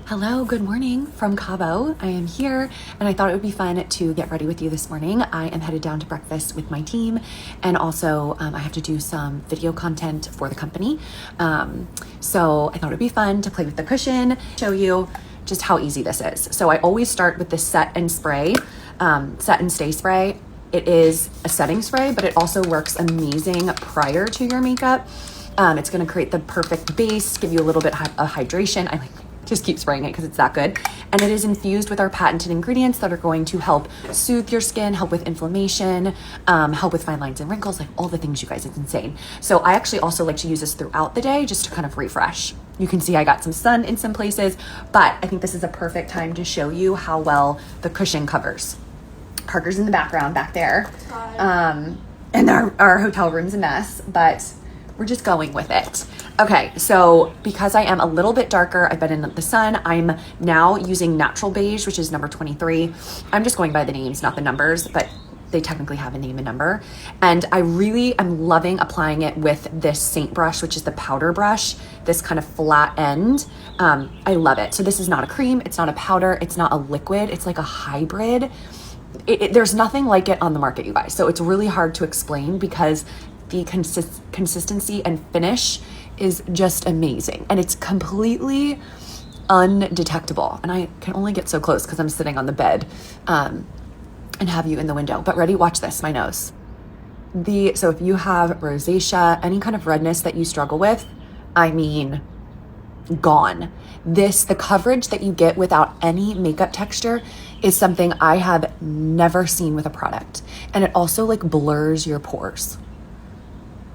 Hello, good morning from Cabo. I am here and I thought it would be fun to get ready with you this morning. I am headed down to breakfast with my team and also I have to do some video content for the company. So I thought it'd be fun to play with the cushion, show you just how easy this is. So I always start with the set and stay spray. It is a setting spray, but it also works amazing prior to your makeup. It's gonna create the perfect base, give you a little bit of hydration. I just keep spraying it because it's that good. And it is infused with our patented ingredients that are going to help soothe your skin, help with inflammation, help with fine lines and wrinkles, like all the things, you guys, it's insane. So I actually also like to use this throughout the day just to kind of refresh. You can see I got some sun in some places, but I think this is a perfect time to show you how well the cushion covers. Parker's in the background back there. And our hotel room's a mess, but we're just going with it. Okay, so because I am a little bit darker, I've been in the sun, I'm now using natural beige, which is number 23. I'm just going by the names, not the numbers, but they technically have a name and number. And I really am loving applying it with this Saint brush, which is the powder brush, this kind of flat end. I love it. So this is not a cream, it's not a powder, it's not a liquid, it's like a hybrid. There's nothing like it on the market, you guys. So it's really hard to explain because the consistency and finish is just amazing. And it's completely undetectable. And I can only get so close because I'm sitting on the bed and have you in the window. But ready? Watch this, my nose. So if you have rosacea, any kind of redness that you struggle with, I mean, gone. The coverage that you get without any makeup texture is something I have never seen with a product. And it also like blurs your pores.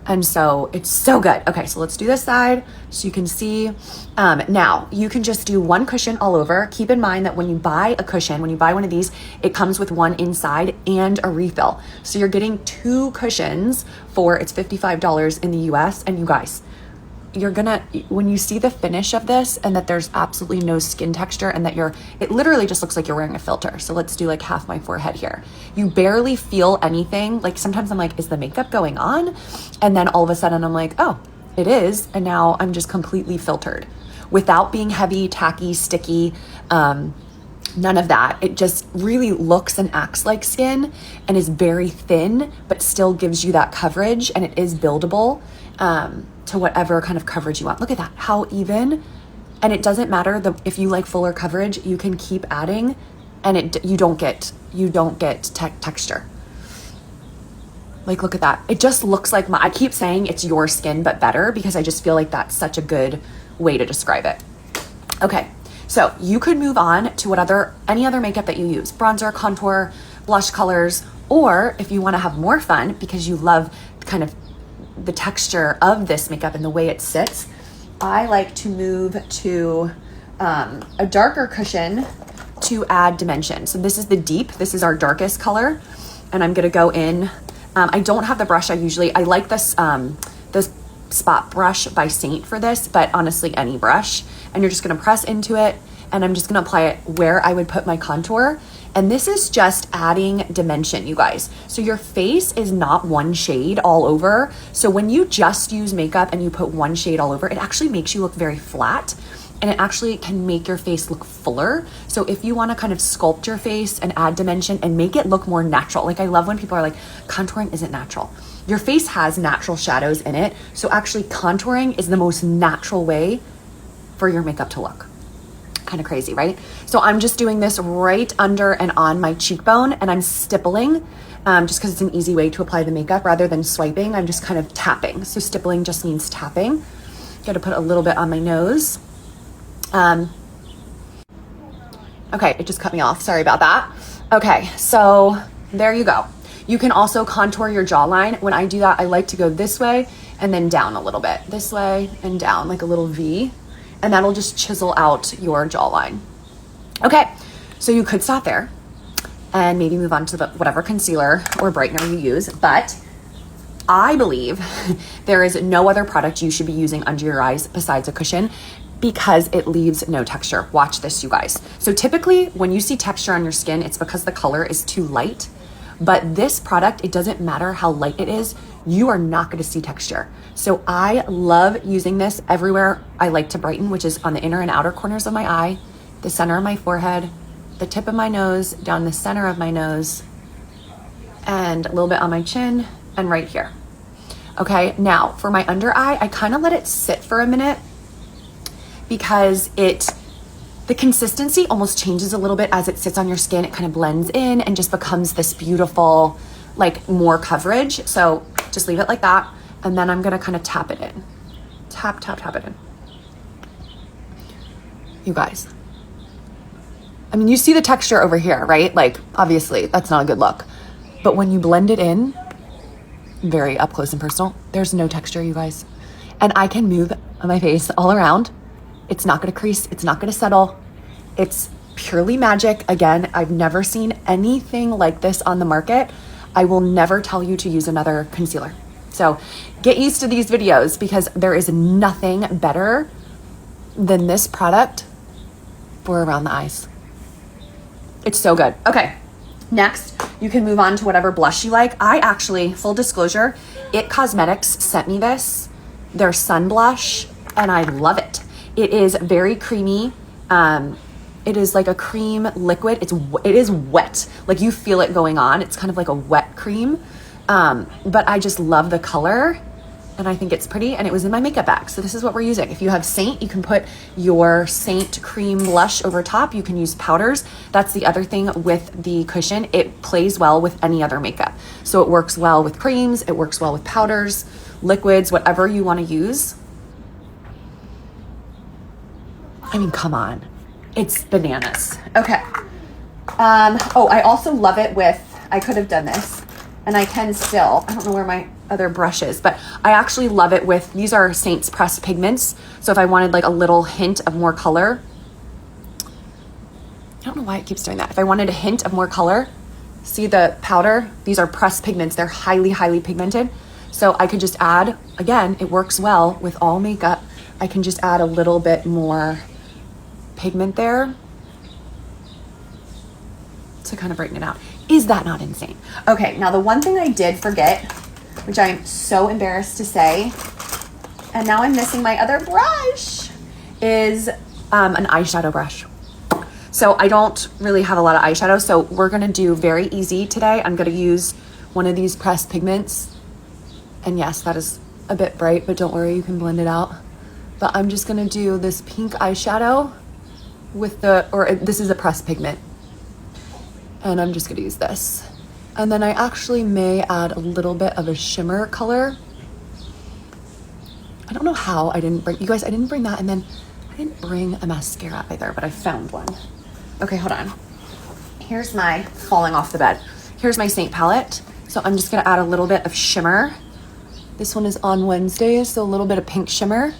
And so it's so good. Okay, so let's do this side so you can see. Now, you can just do one cushion all over. Keep in mind that when you buy a cushion, when you buy one of these, it comes with one inside and a refill. So you're getting two cushions it's $55 in the US. And you guys, when you see the finish of this and that there's absolutely no skin texture and that it literally just looks like you're wearing a filter. So let's do like half my forehead here. You barely feel anything. Like sometimes I'm like, is the makeup going on? And then all of a sudden I'm like, oh, it is. And now I'm just completely filtered without being heavy, tacky, sticky, none of that. It just really looks and acts like skin and is very thin, but still gives you that coverage, and it is buildable to whatever kind of coverage you want. Look at that, how even. And it doesn't matter if you like fuller coverage, you can keep adding and you don't get texture. Like, look at that. It just looks like I keep saying it's your skin, but better, because I just feel like that's such a good way to describe it. Okay. So you could move on to any other makeup that you use, bronzer, contour, blush colors, or if you want to have more fun because you love kind of the texture of this makeup and the way it sits, I like to move to a darker cushion to add dimension. So this is the deep, this is our darkest color, and I'm gonna go in. I don't have the brush I like this spot brush by Saint for this, but honestly any brush. And you're just gonna press into it, and I'm just gonna apply it where I would put my contour. And this is just adding dimension, you guys. So your face is not one shade all over. So when you just use makeup and you put one shade all over, it actually makes you look very flat, and it actually can make your face look fuller. So if you wanna kind of sculpt your face and add dimension and make it look more natural, like I love when people are like, contouring isn't natural. Your face has natural shadows in it. So actually contouring is the most natural way for your makeup to look. Kind of crazy, right? So I'm just doing this right under and on my cheekbone, and I'm stippling just because it's an easy way to apply the makeup rather than swiping. I'm just kind of tapping. So stippling just means tapping. Got to put a little bit on my nose. Okay, it just cut me off. Sorry about that. Okay, so there you go. You can also contour your jawline. When I do that, I like to go this way and then down a little bit. This way and down, like a little V. And that'll just chisel out your jawline. Okay, so you could stop there and maybe move on to whatever concealer or brightener you use, but I believe there is no other product you should be using under your eyes besides a cushion, because it leaves no texture. Watch this, you guys. So typically when you see texture on your skin, it's because the color is too light. But this product, it doesn't matter how light it is, you are not going to see texture. So I love using this everywhere I like to brighten, which is on the inner and outer corners of my eye, the center of my forehead, the tip of my nose, down the center of my nose, and a little bit on my chin and right here. Okay, now for my under eye, I kind of let it sit for a minute because the consistency almost changes a little bit as it sits on your skin. It kind of blends in and just becomes this beautiful, like more coverage. So just leave it like that. And then I'm gonna kind of tap it in. Tap, tap, tap it in. You guys. I mean, you see the texture over here, right? Like, obviously, that's not a good look. But when you blend it in, very up close and personal, there's no texture, you guys. And I can move my face all around. It's not gonna crease, it's not gonna settle. It's purely magic. Again, I've never seen anything like this on the market. I will never tell you to use another concealer. So get used to these videos because there is nothing better than this product for around the eyes. It's so good. Okay, next, you can move on to whatever blush you like. I actually, full disclosure, It Cosmetics sent me this, their sun blush, and I love it. It is very creamy. It is like a cream liquid. It is wet. Like you feel it going on. It's kind of like a wet cream. But I just love the color and I think it's pretty, and it was in my makeup bag. So this is what we're using. If you have Saint, you can put your Saint cream blush over top. You can use powders. That's the other thing with the cushion. It plays well with any other makeup. So it works well with creams. It works well with powders, liquids, whatever you want to use. I mean, come on. It's bananas. Okay. Oh, I also love it with, I could have done this and I can still, I don't know where my other brush is, but I actually love it with, these are Saint's pressed pigments. So if I wanted like a little hint of more color, I don't know why it keeps doing that. If I wanted a hint of more color, see the powder? These are pressed pigments. They're highly, highly pigmented. So I could just add, again, it works well with all makeup. I can just add a little bit more pigment there to kind of brighten it out. Is that not insane? Okay, now the one thing I did forget, which I'm so embarrassed to say, and now I'm missing my other brush, is an eyeshadow brush. So I don't really have a lot of eyeshadow, so we're gonna do very easy today. I'm gonna use one of these pressed pigments. And yes, that is a bit bright, but don't worry, you can blend it out. But I'm just gonna do this pink eyeshadow with this is a pressed pigment. And I'm just gonna use this. And then I actually may add a little bit of a shimmer color. I don't know how I didn't bring, you guys, I didn't bring that, and then I didn't bring a mascara either, but I found one. Okay, hold on. Here's my, falling off the bed. Here's my Saint palette. So I'm just gonna add a little bit of shimmer. This one is on Wednesdays, so a little bit of pink shimmer,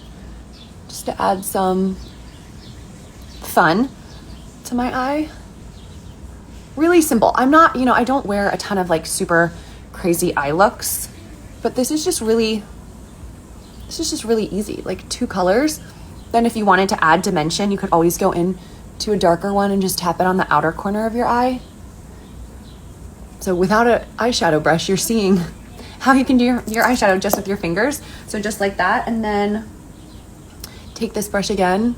just to add some fun to my eye. Really simple. I'm not, I don't wear a ton of like super crazy eye looks, but this is just really easy. Like 2 colors. Then if you wanted to add dimension, you could always go in to a darker one and just tap it on the outer corner of your eye. So without an eyeshadow brush, you're seeing how you can do your eyeshadow just with your fingers. So just like that, and then take this brush again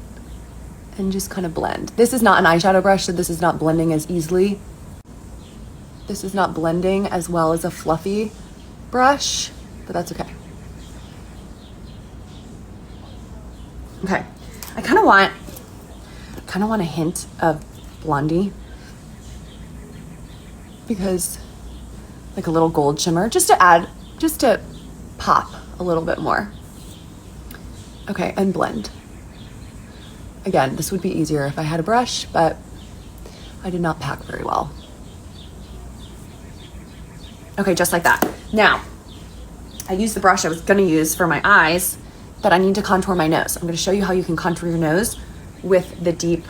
and just kind of blend. This is not an eyeshadow brush, so this is not blending as easily. This is not blending as well as a fluffy brush, but that's okay. Okay, I kind of want a hint of Blondie, because like a little gold shimmer, just to pop a little bit more. Okay, and blend. Again, this would be easier if I had a brush, but I did not pack very well. Okay, just like that. Now, I used the brush I was gonna use for my eyes, but I need to contour my nose. I'm gonna show you how you can contour your nose with the deep.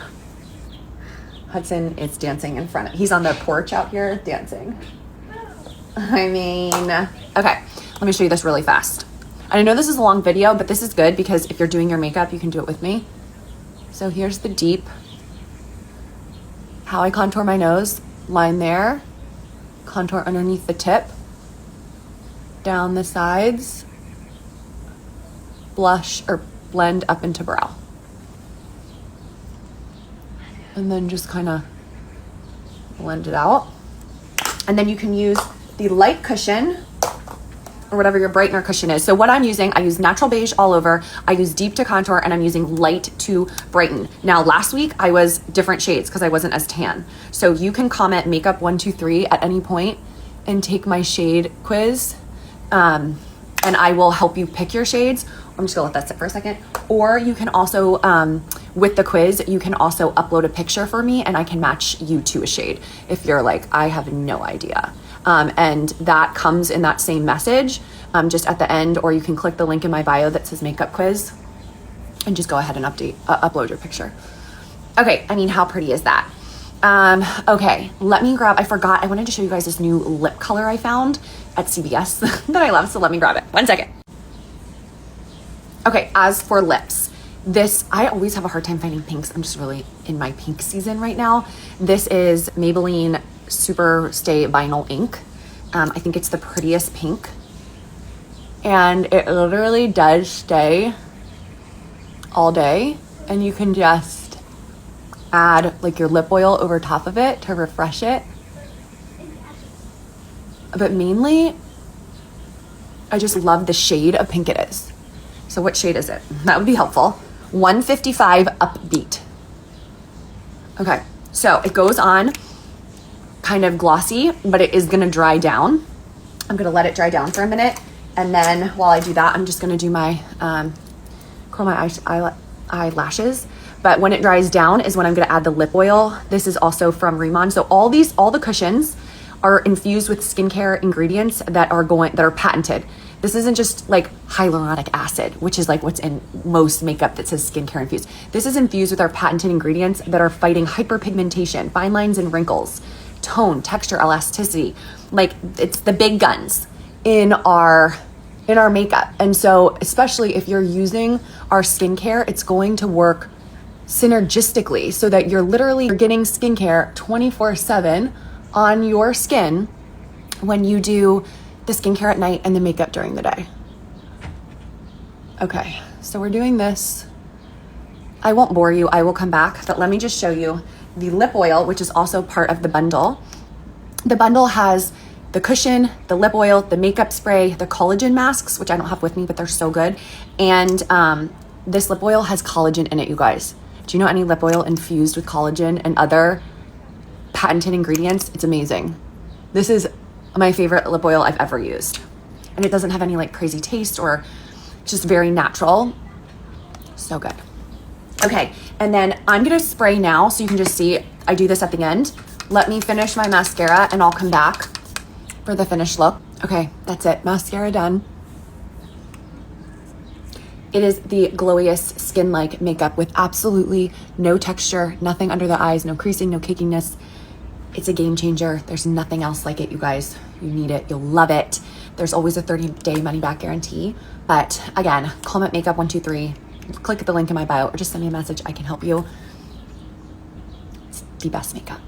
Hudson is dancing in front of, he's on the porch out here dancing. I mean, okay, let me show you this really fast. I know this is a long video, but this is good because if you're doing your makeup, you can do it with me. So here's the deep, how I contour my nose, line there, contour underneath the tip, down the sides, blush or blend up into brow. and then just kind of blend it out. And then you can use the light cushion or whatever your brightener cushion is. So what I'm using, I use natural beige all over, I use deep to contour, and I'm using light to brighten. Now last week I was different shades because I wasn't as tan. So you can comment makeup 123 at any point and take my shade quiz. And I will help you pick your shades. I'm just gonna let that sit for a second. Or you can also, with the quiz, you can also upload a picture for me and I can match you to a shade if you're like, I have no idea. And that comes in that same message, just at the end, or you can click the link in my bio that says makeup quiz and just go ahead and upload your picture. Okay, I mean, how pretty is that? Okay, let me grab, I forgot, I wanted to show you guys this new lip color I found at CVS that I love, so let me grab it. 1 second. Okay, as for lips, this, I always have a hard time finding pinks. I'm just really in my pink season right now. This is Maybelline Super Stay Vinyl Ink. I think it's the prettiest pink. And it literally does stay all day. And you can just add like your lip oil over top of it to refresh it. But mainly, I just love the shade of pink it is. So what shade is it? That would be helpful. 155 Upbeat. Okay, so it goes on kind of glossy, but it is gonna dry down. I'm gonna let it dry down for a minute. And then while I do that, I'm just gonna do my, curl my eyelashes. But when it dries down is when I'm gonna add the lip oil. This is also from Rimmon. So all the cushions are infused with skincare ingredients that are patented. This isn't just like hyaluronic acid, which is like what's in most makeup that says skincare infused. This is infused with our patented ingredients that are fighting hyperpigmentation, fine lines and wrinkles, tone, texture, elasticity. Like it's the big guns in our makeup. And so especially if you're using our skincare, it's going to work synergistically so that you're getting skincare 24/7 on your skin when you do the skincare at night and the makeup during the day. Okay, so we're doing this. I won't bore you, I will come back, but let me just show you the lip oil, which is also part of the bundle. The bundle has the cushion, the lip oil, the makeup spray, the collagen masks, which I don't have with me, but they're so good. And this lip oil has collagen in it, you guys. Do you know any lip oil infused with collagen and other patented ingredients? It's amazing. This is my favorite lip oil I've ever used. And it doesn't have any like crazy taste or just very natural. So good. Okay, and then I'm gonna spray now so you can just see, I do this at the end. Let me finish my mascara and I'll come back for the finished look. Okay, that's it, mascara done. It is the glowiest skin-like makeup with absolutely no texture, nothing under the eyes, no creasing, no cakiness. It's a game changer. There's nothing else like it, you guys. You need it, you'll love it. There's always a 30-day money-back guarantee. But again, comment makeup 123, click the link in my bio or just send me a message, I can help you. It's the best makeup.